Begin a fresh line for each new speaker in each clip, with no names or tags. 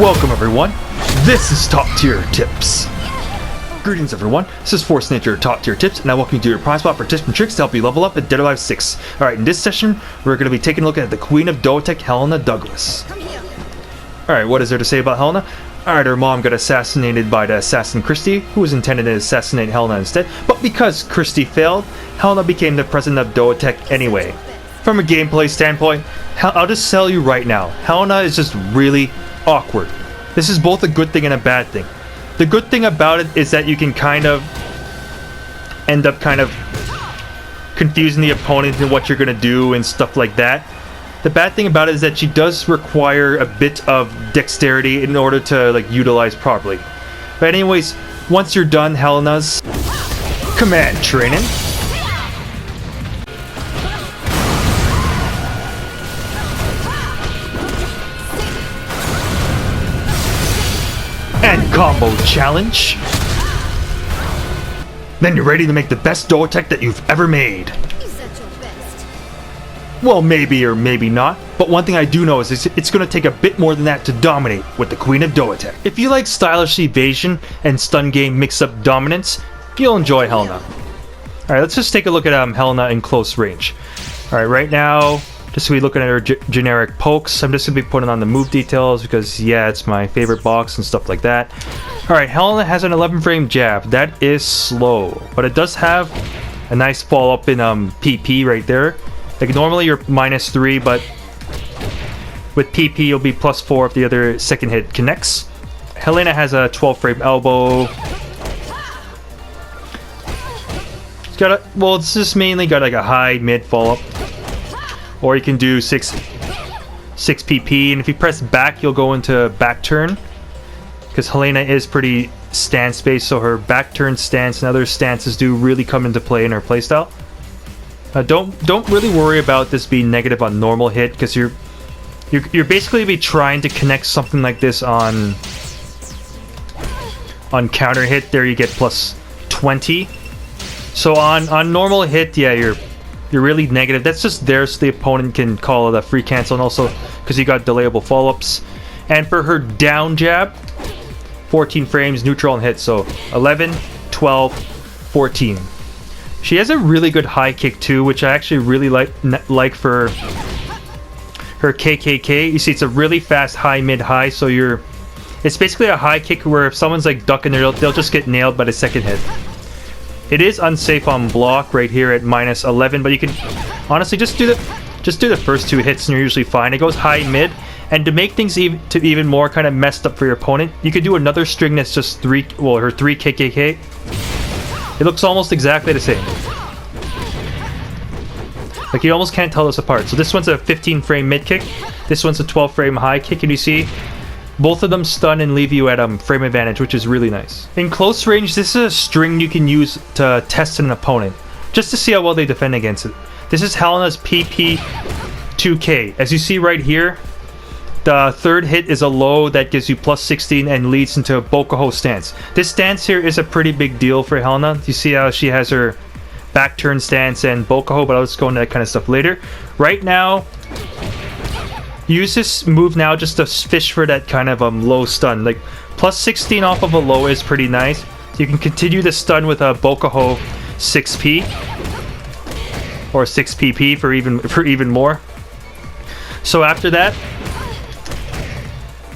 Welcome everyone, this is Top Tier Tips. Greetings everyone, this is Force Nature Top Tier Tips, and I welcome you to your prize spot for tips and tricks to help you level up at Dead or Alive 6. Alright, in this session, we're going to be taking a look at the Queen of Doatech, Helena Douglas. Alright, what is there to say about Helena? Alright, her mom got assassinated by the assassin Christie, who was intended to assassinate Helena instead, but because Christie failed, Helena became the president of Doatech anyway. From a gameplay standpoint, I'll just tell you right now, Helena is just really awkward. This is both a good thing and a bad thing. The good thing about it is that you can kind of end up confusing the opponent in what you're going to do and stuff like that. The bad thing about it is that she does require a bit of dexterity in order to utilize properly. But anyways, once you're done Helena's command training, and combo challenge, then you're ready to make the best Doatech that you've ever made. Well, maybe or maybe not, but one thing I do know is it's going to take a bit more than that to dominate with the Queen of Doatech. If you like stylish evasion and stun game mix-up dominance, you'll enjoy Helena. Alright, let's just take a look at Helena in close range. Alright, right now, just to be looking at her generic pokes, I'm just going to be putting on the move details because, yeah, it's my favorite box and stuff like that. Alright, Helena has an 11 frame jab. That is slow, but it does have a nice follow-up in PP right there. Like, normally you're -3, but with PP you'll be +4 if the other second hit connects. Helena has a 12 frame elbow. It's got it's just mainly got like a high mid follow-up. Or you can do 6 PP, and if you press back, you'll go into back turn. Because Helena is pretty stance-based, so her back turn stance and other stances do really come into play in her playstyle. Don't really worry about this being negative on normal hit, because you're basically be trying to connect something like this on counter hit. There you get +20. So on normal hit, yeah, you're really negative. That's just there so the opponent can call it a free cancel, and also because you got delayable follow-ups. And for her down jab, 14 frames, neutral and hit, so 11, 12, 14. She has a really good high kick too, which I actually really like for her KKK. You see, it's a really fast high, mid, high, so it's basically a high kick where if someone's like ducking there, they'll just get nailed by the second hit. It is unsafe on block right here at -11, but you can honestly just do the first 2 hits and you're usually fine. It goes high, mid, and to make things even more kind of messed up for your opponent, you could do another string that's just her 3 KKK. It looks almost exactly the same. Like, you almost can't tell this apart. So this one's a 15 frame mid kick, this one's a 12 frame high kick, and you see both of them stun and leave you at frame advantage, which is really nice. In close range, this is a string you can use to test an opponent, just to see how well they defend against it. This is Helena's PP2K. As you see right here, the third hit is a low that gives you +16 and leads into a Bokuho stance. This stance here is a pretty big deal for Helena. You see how she has her back turn stance and Bokuho, but I'll just go into that kind of stuff later. Right now, use this move now just to fish for that kind of low stun. Like, +16 off of a low is pretty nice. You can continue the stun with a Bokuho 6P or 6PP for even more. So after that,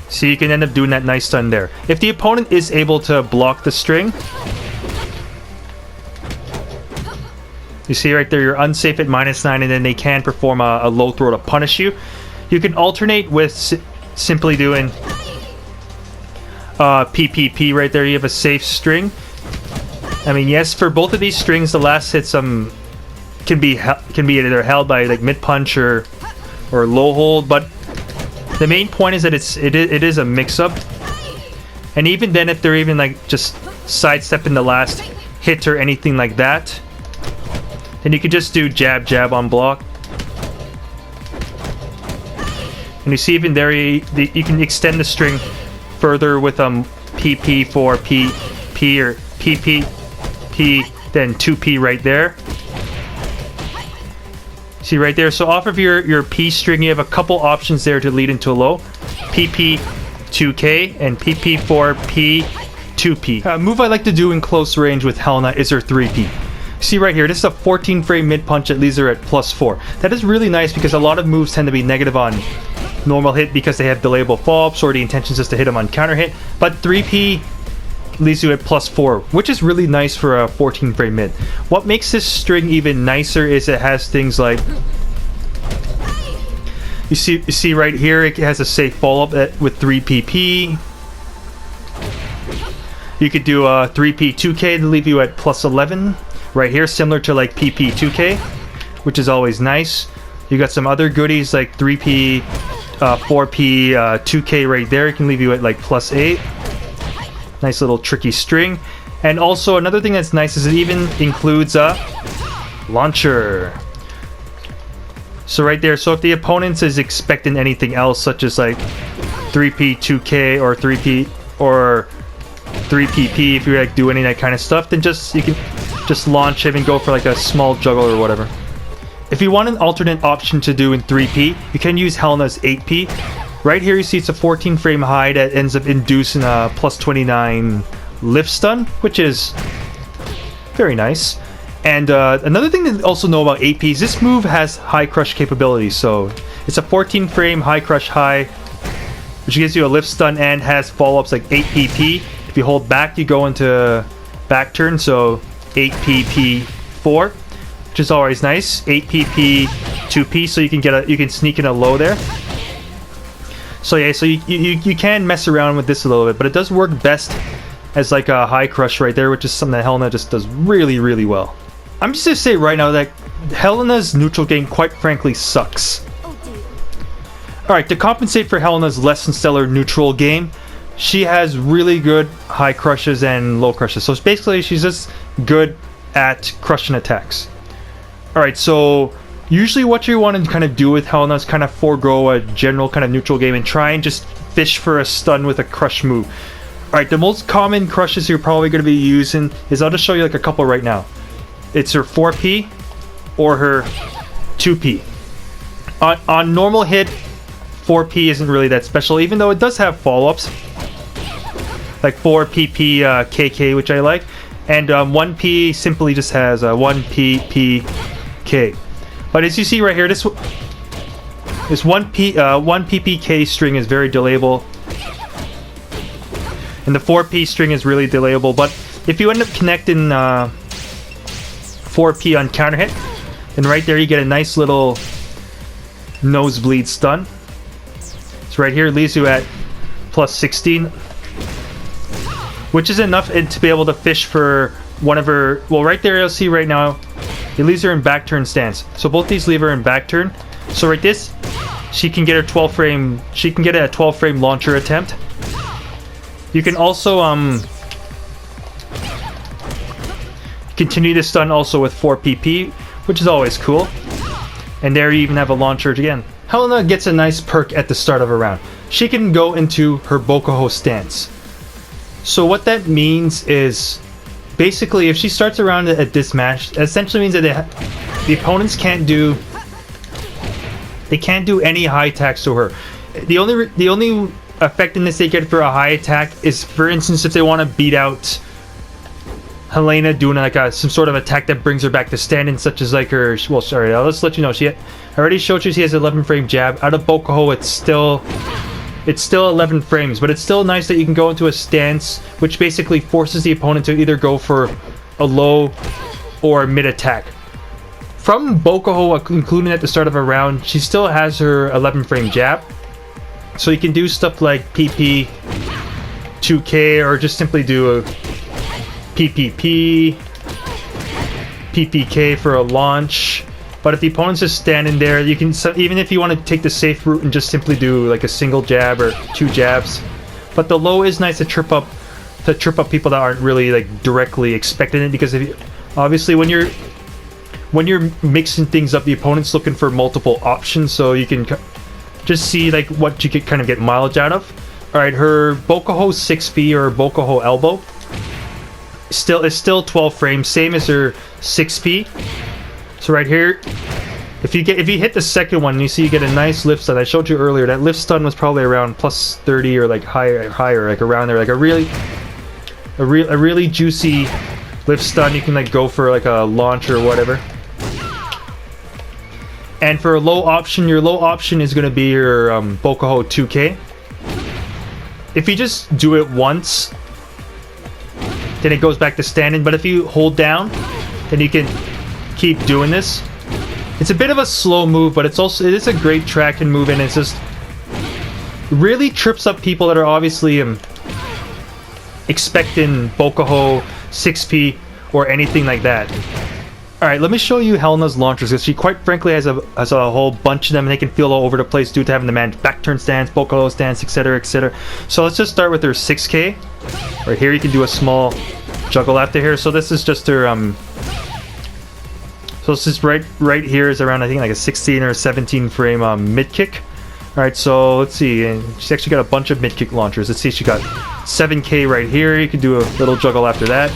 so you can end up doing that nice stun there. If the opponent is able to block the string, you see right there, you're unsafe at -9, and then they can perform a low throw to punish you. You can alternate with simply doing PPP right there. You have a safe string. I mean, yes, for both of these strings, the last hits can be either held by like mid punch or low hold, but the main point is that it is a mix-up. And even then, if they're even like just sidestepping the last hit or anything like that, then you can just do jab jab on block. And you see even there, you can extend the string further with PP for PP or PP, then 2P right there. See right there, so off of your P string, you have a couple options there to lead into a low. PP, 2K, and PP4P 2P. A move I like to do in close range with Helena is her 3P. See right here, this is a 14 frame mid punch that leaves her at +4. That is really nice because a lot of moves tend to be negative on normal hit because they have delayable follow-ups or the intention is just to hit them on counter hit. But 3P leaves you at +4, which is really nice for a 14 frame mid. What makes this string even nicer is it has things like, you see right here, it has a safe follow-up with 3PP. You could do a 3P 2K to leave you at +11. Right here, similar to like PP 2K, which is always nice. You got some other goodies like 3P, 4P, 2K right there. It can leave you at like +8. Nice little tricky string. And also another thing that's nice is it even includes a launcher. So right there, so if the opponent is expecting anything else, such as like 3P 2K or 3P or 3PP, if you're like doing any of that kind of stuff, then you can just launch him and go for like a small juggle or whatever. If you want an alternate option to do in 3P, you can use Helena's 8P. Right here you see it's a 14 frame high that ends up inducing a +29 lift stun, which is very nice. And another thing to also know about 8P is this move has high crush capabilities. So it's a 14 frame high crush high, which gives you a lift stun and has follow-ups like 8PP. If you hold back, you go into back turn, so 8PP4, which is always nice. 8PP 2P, so you can sneak in a low there. So yeah, so you can mess around with this a little bit, but it does work best as like a high crush right there, which is something that Helena just does really, really well. I'm just gonna say right now that Helena's neutral game, quite frankly, sucks. Alright, to compensate for Helena's less than stellar neutral game, she has really good high crushes and low crushes. So basically, she's just good at crushing attacks. Alright, so usually what you want to kind of do with Helena is kind of forego a general kind of neutral game and try and just fish for a stun with a crush move. Alright, the most common crushes you're probably going to be using is, I'll just show you like a couple right now. It's her 4P or her 2P. On normal hit, 4P isn't really that special, even though it does have follow-ups. Like 4PP KK, which I like. And 1P simply just has 1PPK. But as you see right here, this 1PPK string is very delayable. And the 4P string is really delayable. But if you end up connecting 4P on counter hit, then right there you get a nice little nosebleed stun. So right here it leaves you at +16. Which is enough to be able to fish for one of her... Well, right there you'll see right now, it leaves her in back turn stance. So both these leave her in back turn. So right this, she can get her 12 frame... She can get a 12 frame launcher attempt. You can also continue to stun also with 4PP, which is always cool. And there you even have a launcher again. Helena gets a nice perk at the start of a round. She can go into her Bokuho stance. So what that means is, basically, if she starts around at this match, it essentially means that the opponents can't do any high attacks to her. The only effectiveness they get for a high attack is, for instance, if they want to beat out Helena doing like some sort of attack that brings her back to standing, such as like her... Well, sorry, I'll just let you know. I already showed you she has 11 frame jab. Out of Bokuho, it's still 11 frames, but it's still nice that you can go into a stance which basically forces the opponent to either go for a low or a mid attack. From Bokuho, including at the start of a round, she still has her 11 frame jab. So you can do stuff like PP 2K, or just simply do a PPP, PPK for a launch. But if the opponent's just standing there, you can, even if you want to take the safe route and just simply do like a single jab or 2 jabs. But the low is nice to trip up people that aren't really like directly expecting it, because obviously when you're mixing things up, the opponent's looking for multiple options, so you can just see like what you could kind of get mileage out of. All right, her Bokuho 6P or Bokuho elbow is still 12 frames, same as her 6P. So right here, If you hit the second one, you see you get a nice lift stun. I showed you earlier. That lift stun was probably around plus 30 or like higher, like around there. Like a really juicy lift stun. You can like go for like a launch or whatever. And for a low option, your low option is going to be your Bokuho 2K. If you just do it once, then it goes back to standing. But if you hold down, then you can keep doing this. It's a bit of a slow move, but it is a great tracking move, and it's just really trips up people that are obviously expecting Bokuho 6P or anything like that. Alright, let me show you Helena's launchers, because she quite frankly has a whole bunch of them, and they can feel all over the place due to having the managed back turn stance, Bokuho stance, etc, etc. So let's just start with her 6K. Right here you can do a small juggle after here. So this is just her so this is right here is around, I think, like a 16 or 17 frame mid kick. Alright, so let's see, and she's actually got a bunch of mid kick launchers. Let's see, she got 7K right here. You can do a little juggle after that.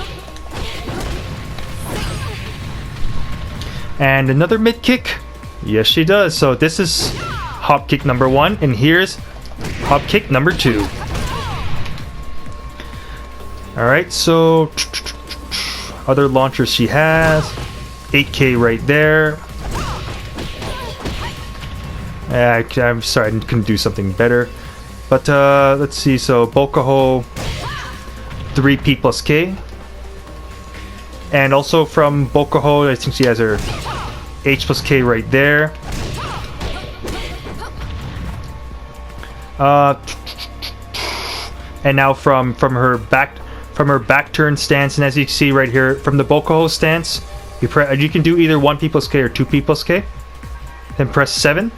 And another mid kick. Yes, she does. So this is hop kick number 1, and here's hop kick number 2. Alright, so other launchers she has. 8K right there. I'm sorry, I couldn't do something better. But let's see, so Bokuho 3P plus K. And also from Bokuho, I think she has her H plus K right there. And now from her back turn stance, and as you can see right here, from the Bokuho stance, you can do either 1P plus K or 2P plus K. Then press 7,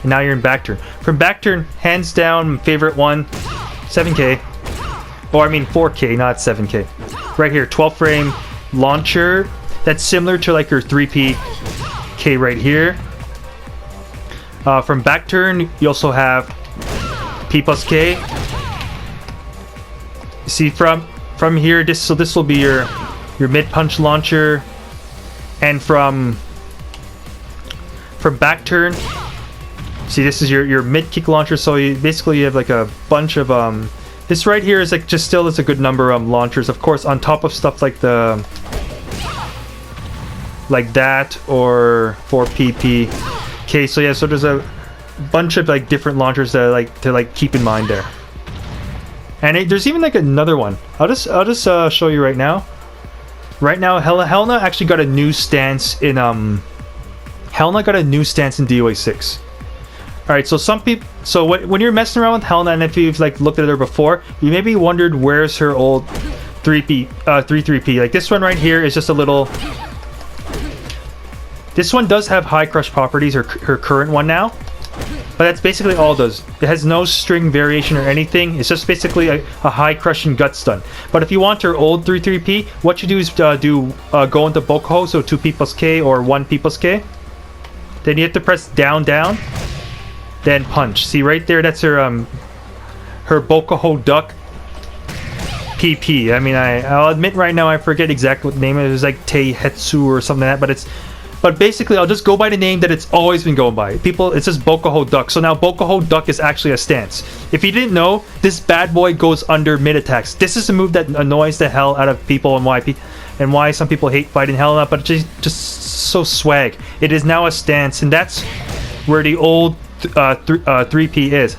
and now you're in back turn. From back turn, hands down, favorite one, 7K. Or I mean 4K, not 7K. Right here, 12 frame launcher. That's similar to like your 3P K right here. From back turn, you also have P plus K. See from here, this will be your mid punch launcher. And from back turn, see, this is your mid kick launcher. So you basically have like a bunch of this right here is like just still is a good number of launchers, of course, on top of stuff like that or 4PP. Okay, so yeah, so there's a bunch of like different launchers that I like to like keep in mind there. And there's even like another one. I'll just show you right now. Right now, Helena actually got a new stance in DOA 6. All right, so some people, when you're messing around with Helena, and if you've like looked at her before, you maybe wondered where's her old 3P. Like this one right here is just a little. This one does have high crush properties, her current one now, but that's basically all it does. It has no string variation or anything. It's just basically a high crushing gut stun. But if you want her old 3P, what you do is go into Bokuho, so 2P plus K or 1P plus K. Then you have to press down, then punch. See right there, that's her Bokuho duck PP. I mean, I'll admit right now I forget exactly what the name is. It was like Teihetsu or something like that, but basically I'll just go by the name that it's always been going by. People, it says Bokuho duck. So now Bokuho duck is actually a stance. If you didn't know, this bad boy goes under mid attacks. This is a move that annoys the hell out of people, and why some people hate fighting Helena, but it's just so swag. It is now a stance, and that's where the old 3P is.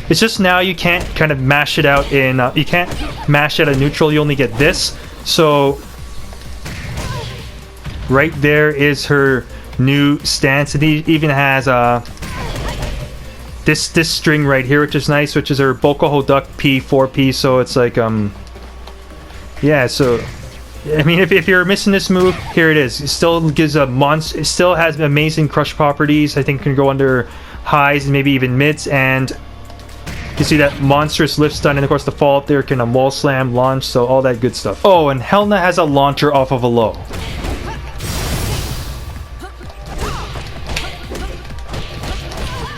It's just now you can't kind of mash it out in you can't mash it at neutral. You only get this. So right there is her new stance. It even has this string right here, which is nice, which is her Bokuho duck P4P. So it's like yeah. So I mean, if you're missing this move, here it is. It still gives a monster. It still has amazing crush properties. I think can go under highs and maybe even mids, and you see that monstrous lift stun, and of course the fall up there can wall slam, launch, so all that good stuff. Oh, and Helena has a launcher off of a low.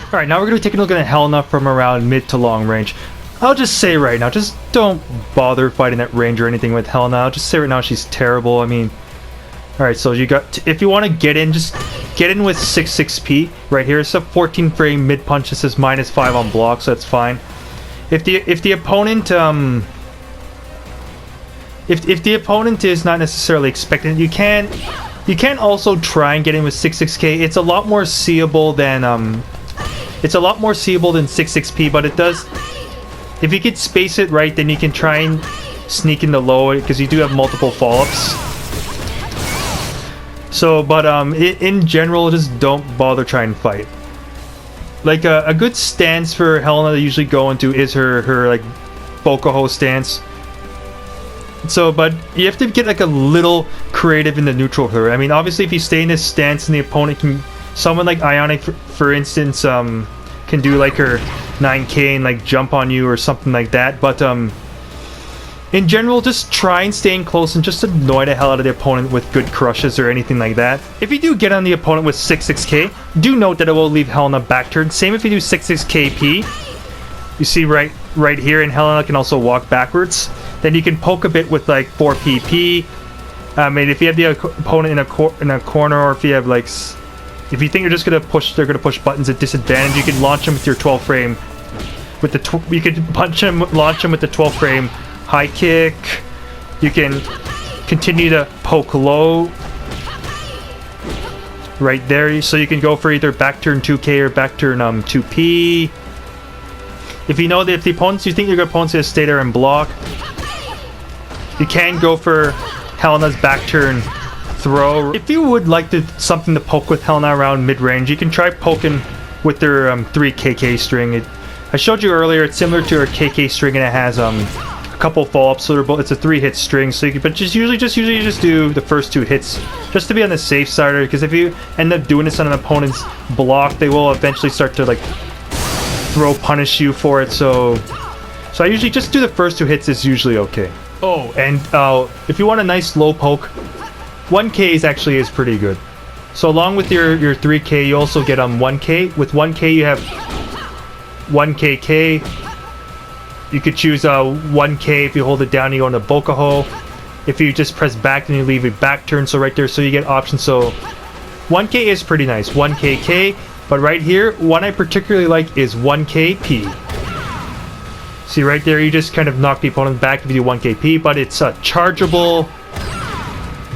Alright, now we're going to be taking a look at Helena from around mid to long range. I'll just say right now, just don't bother fighting that range or anything with Helena. I'll just say right now she's terrible. I mean, Alright, so you got... if you want to get in, just get in with 6-6p. Right here, it's a 14 frame mid punch. This is -5 on block, so that's fine. If the opponent... If the opponent is not necessarily expecting it, you can also try and get in with 6-6k. It's a lot more seeable than 6-6p, but it does... if you could space it right, then you can try and sneak in the low, because you do have multiple follow-ups. So, but in general, just don't bother trying to fight. Like a good stance for Helena to usually go into is her like Bokuho stance. So, but you have to get like a little creative in the neutral her. I mean, obviously, if you stay in this stance and the opponent can, someone like Ionic, for instance, can do like her 9k and like jump on you or something like that. But in general, just try and stay in close and just annoy the hell out of the opponent with good crushes or anything like that. If you do get on the opponent with 6-6k, do note that it will leave Helena back turn. Same if you do 6-6kp. You see right here, and Helena can also walk backwards. Then you can poke a bit with like 4pp. I mean, if you have the opponent in a corner, or if you have like... if you think you're just gonna push, they're gonna push buttons at disadvantage, you can launch them with your 12 frame. With the you could launch them with the 12 frame high kick. You can continue to poke low right there, so you can go for either back turn 2k or back turn 2p. If you know that if the opponents, you think your opponent's gonna stay there and block, you can go for Helena's back turn throw. If you would like something to poke with Helena around mid-range, you can try poking with their 3 KK string. I showed you earlier, it's similar to our KK string, and it has a couple follow-ups, so it's a 3-hit string. So you can, but usually just do the first 2 hits just to be on the safe side, because if you end up doing this on an opponent's block, they will eventually start to like punish you for it. So I usually just do the first 2 hits is usually okay. Oh, and if you want a nice low poke, 1k is pretty good. So along with your 3k, you also get 1k. With 1k, you have 1kk. You could choose 1k. If you hold it down, you go into Bokuho. If you just press back, then you leave a back turn. So right there, so you get options. So 1k is pretty nice. 1kk. But right here, one I particularly like is 1kp. See right there, you just kind of knock the opponent back if you do 1kp, but it's a chargeable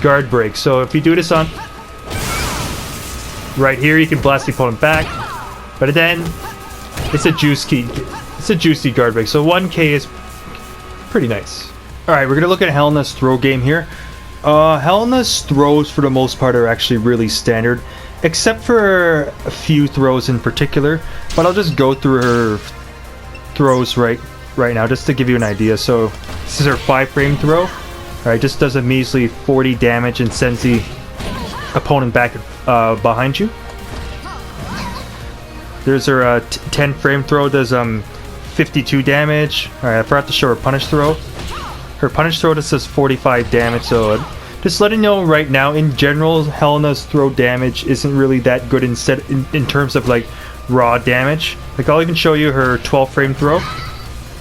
guard break. So if you do this on right here, you can blast the opponent back, but then it's a juicy guard break. So 1k is pretty nice. All right, we're gonna look at Helena's throw game here. Helena's throws for the most part are actually really standard, except for a few throws in particular, but I'll just go through her throws right now just to give you an idea. So this is her 5-frame throw. Alright, just does a measly 40 damage and sends the opponent back behind you. There's her 10-frame throw, does 52 damage. Alright, I forgot to show her punish throw. Her punish throw just does 45 damage, so just letting you know right now, in general, Helena's throw damage isn't really that good in terms of like raw damage. Like I'll even show you her 12-frame throw.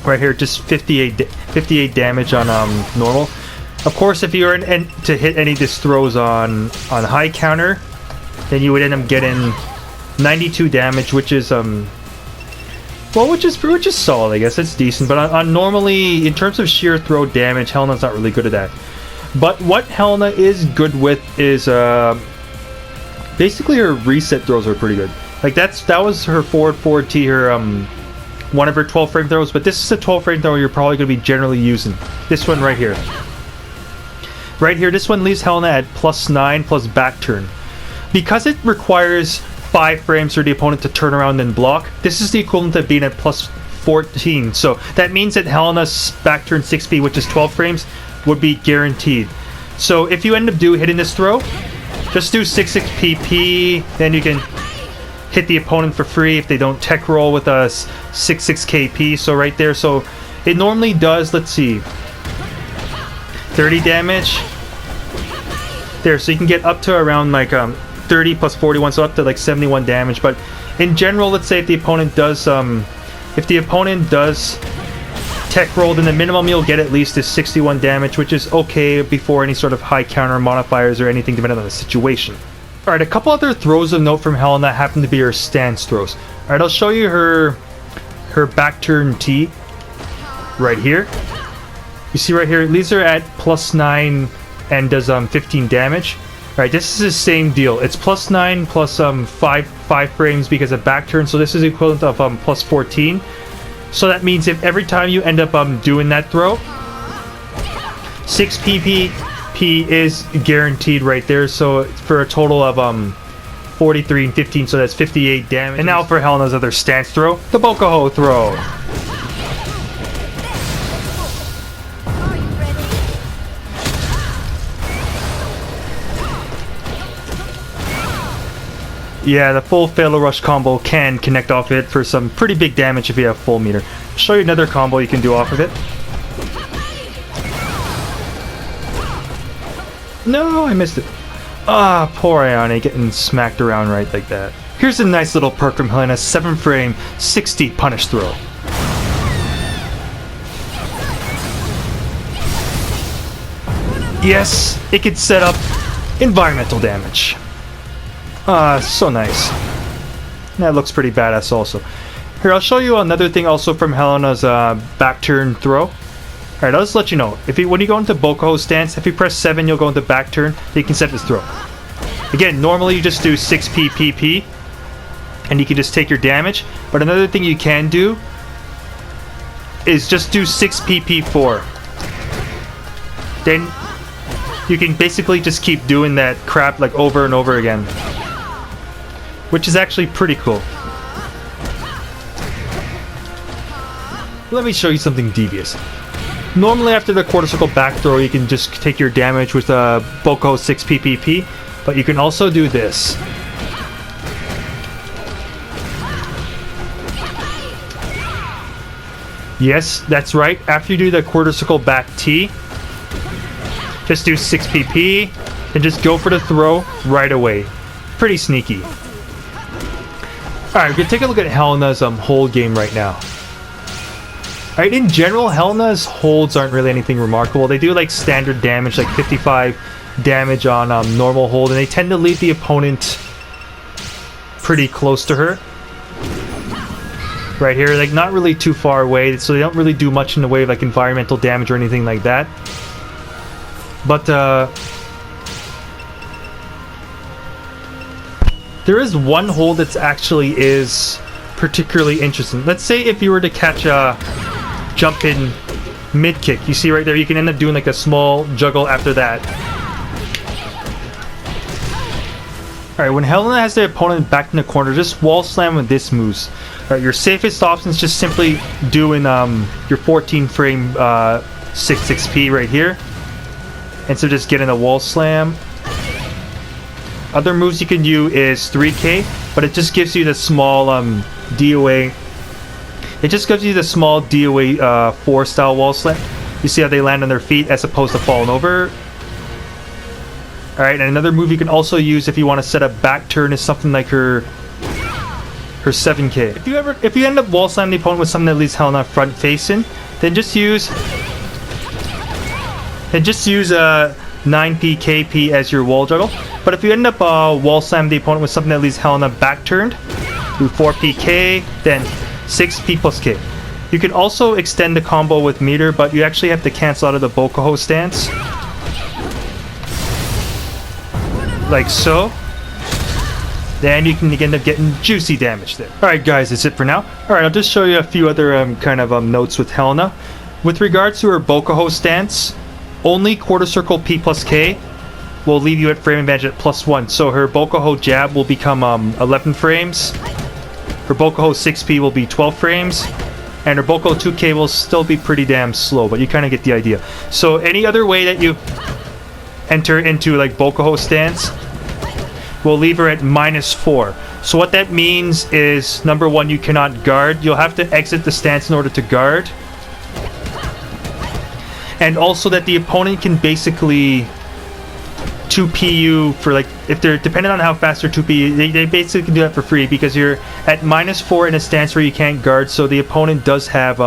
Right here, just 58 damage on normal. Of course, if you were to hit any of these throws on high counter, then you would end up getting 92 damage, which is well, which is solid, I guess. It's decent, but on normally, in terms of sheer throw damage, Helena's not really good at that. But what Helena is good with is basically her reset throws are pretty good. Like that was her forward T, her one of her 12-frame throws, but this is a 12-frame throw you're probably going to be generally using. This one right here. Right here, this one leaves Helena at +9 plus back turn. Because it requires 5 frames for the opponent to turn around and block, this is the equivalent of being at +14. So that means that Helena's back turn 6p, which is 12 frames, would be guaranteed. So if you end up hitting this throw, just do 6-6pp, then you can hit the opponent for free if they don't tech roll with a 6-6kp. So right there, so it normally does, let's see, 30 damage there, so you can get up to around like 30 plus 41, so up to like 71 damage. But in general, let's say if the opponent does tech roll, then the minimum you'll get at least is 61 damage, which is okay before any sort of high counter modifiers or anything depending on the situation. Alright, a couple other throws of note from Helena happen to be her stance throws. Alright, I'll show you her back turn T right here. You see right here, it leaves her at +9 and does 15 damage. Alright, this is the same deal. It's +9 plus 5 frames because of back turn, so this is equivalent of +14. So that means if every time you end up doing that throw, 6 PPP is guaranteed right there, so for a total of 43 and 15, so that's 58 damage. And now for Helena's other stance throw, the Bokuho throw. Yeah, the full Fatal Rush combo can connect off it for some pretty big damage if you have full meter. I'll show you another combo you can do off of it. No, I missed it. Ah, poor Ayane getting smacked around right like that. Here's a nice little perk from Helena, 7 frame, 60 punish throw. Yes, it can set up environmental damage. So nice. That looks pretty badass also. Here, I'll show you another thing also from Helena's back turn throw. Alright, I'll just let you know. When you go into Bokuho stance, if you press 7, you'll go into back turn. You can set this throw. Again, normally you just do 6 PPP, and you can just take your damage. But another thing you can do is just do 6 PP4. Then you can basically just keep doing that crap like over and over again, which is actually pretty cool. Let me show you something devious. Normally after the quarter circle back throw, you can just take your damage with Bokuho 6 PPP, but you can also do this. Yes, that's right. After you do the quarter circle back T, just do 6 PP, and just go for the throw right away. Pretty sneaky. Alright, we're gonna take a look at Helena's hold game right now. Alright, in general, Helena's holds aren't really anything remarkable. They do like standard damage, like 55 damage on normal hold, and they tend to leave the opponent pretty close to her. Right here, like not really too far away, so they don't really do much in the way of like environmental damage or anything like that. But there is one hold that actually is particularly interesting. Let's say if you were to catch a jump in mid kick, you see right there, you can end up doing like a small juggle after that. Alright, when Helena has the opponent back in the corner, just wall slam with this moves. Alright, your safest option is just simply doing your 14 frame 6p right here. And so just getting a wall slam. Other moves you can do is 3K, but it just gives you the small DOA. It just gives you the small DOA 4 style wall slam. You see how they land on their feet as opposed to falling over. Alright, and another move you can also use if you want to set a back turn is something like her 7K. If you end up wall slamming the opponent with something that leaves Helena front facing, then just use 9p KP as your wall juggle. But if you end up wall slamming the opponent with something that leaves Helena back turned, do 4p K, then 6p plus K. You can also extend the combo with meter, but you actually have to cancel out of the Bokuho stance. Like so. Then you can end up getting juicy damage there. Alright guys, that's it for now. Alright, I'll just show you a few other notes with Helena. With regards to her Bokuho stance, only quarter circle P plus K will leave you at frame advantage at +1. So her Bokuho jab will become 11 frames. Her Bokuho 6P will be 12 frames. And her Bokuho 2K will still be pretty damn slow, but you kind of get the idea. So any other way that you enter into like Bokuho stance will leave her at -4. So what that means is, number one, you cannot guard. You'll have to exit the stance in order to guard. And also that the opponent can basically 2p you for like, if they're depending on how fast they're 2p, they basically can do that for free because you're at -4 in a stance where you can't guard, so the opponent does have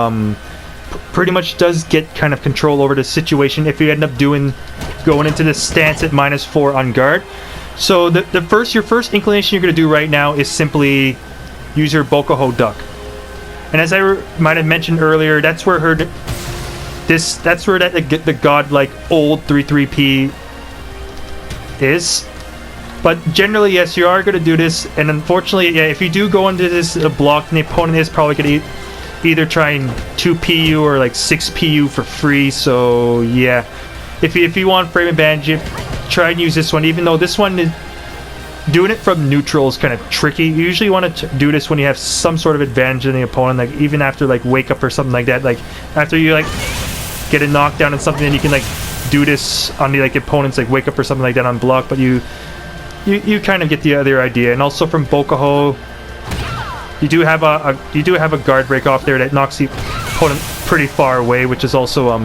pretty much does get kind of control over the situation if you end up going into this stance at -4 on guard. So your first inclination you're going to do right now is simply use your Bokuho duck. And as I might have mentioned earlier, that's where the godlike old 3-3P is. But generally, yes, you are going to do this, and unfortunately, yeah, if you do go into this block, then the opponent is probably going to either try and 2PU or like 6PU for free. So yeah, if you want frame advantage, try and use this one. Even though this one is doing it from neutral is kind of tricky. You usually want to do this when you have some sort of advantage in the opponent, like even after like wake up or something like that. Like after you like get a knockdown and something, then you can like do this on the like opponent's like wake up or something like that on block. But you kind of get the other idea. And also from Bokuho, you do have a guard break off there that knocks the opponent pretty far away, which is also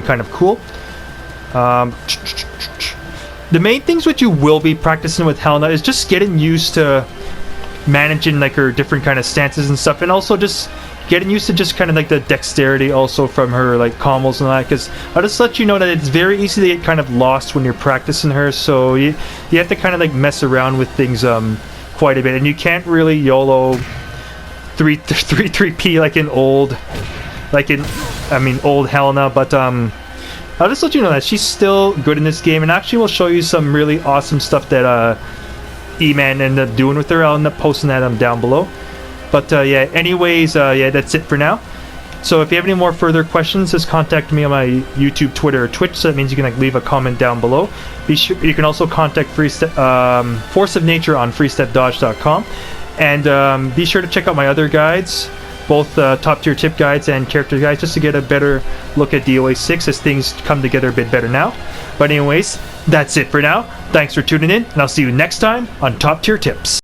kind of cool. The main things which you will be practicing with Helena is just getting used to managing like her different kind of stances and stuff, and also just getting used to just kind of like the dexterity also from her like combos and that, because I'll just let you know that it's very easy to get kind of lost when you're practicing her, so you have to kind of like mess around with things quite a bit, and you can't really YOLO 3-3P like in old Helena, but I'll just let you know that she's still good in this game, and actually we'll show you some really awesome stuff that E-Man ended up doing with her. I'll end up posting that down below. But yeah, anyways, yeah, that's it for now. So if you have any more further questions, just contact me on my YouTube, Twitter, or Twitch. So that means you can like leave a comment down below. Be sure you can also contact Force of Nature on freestepdodge.com, and be sure to check out my other guides, both top tier tip guides and character guides, just to get a better look at DOA 6 as things come together a bit better now. But anyways, that's it for now. Thanks for tuning in, and I'll see you next time on Top Tier Tips.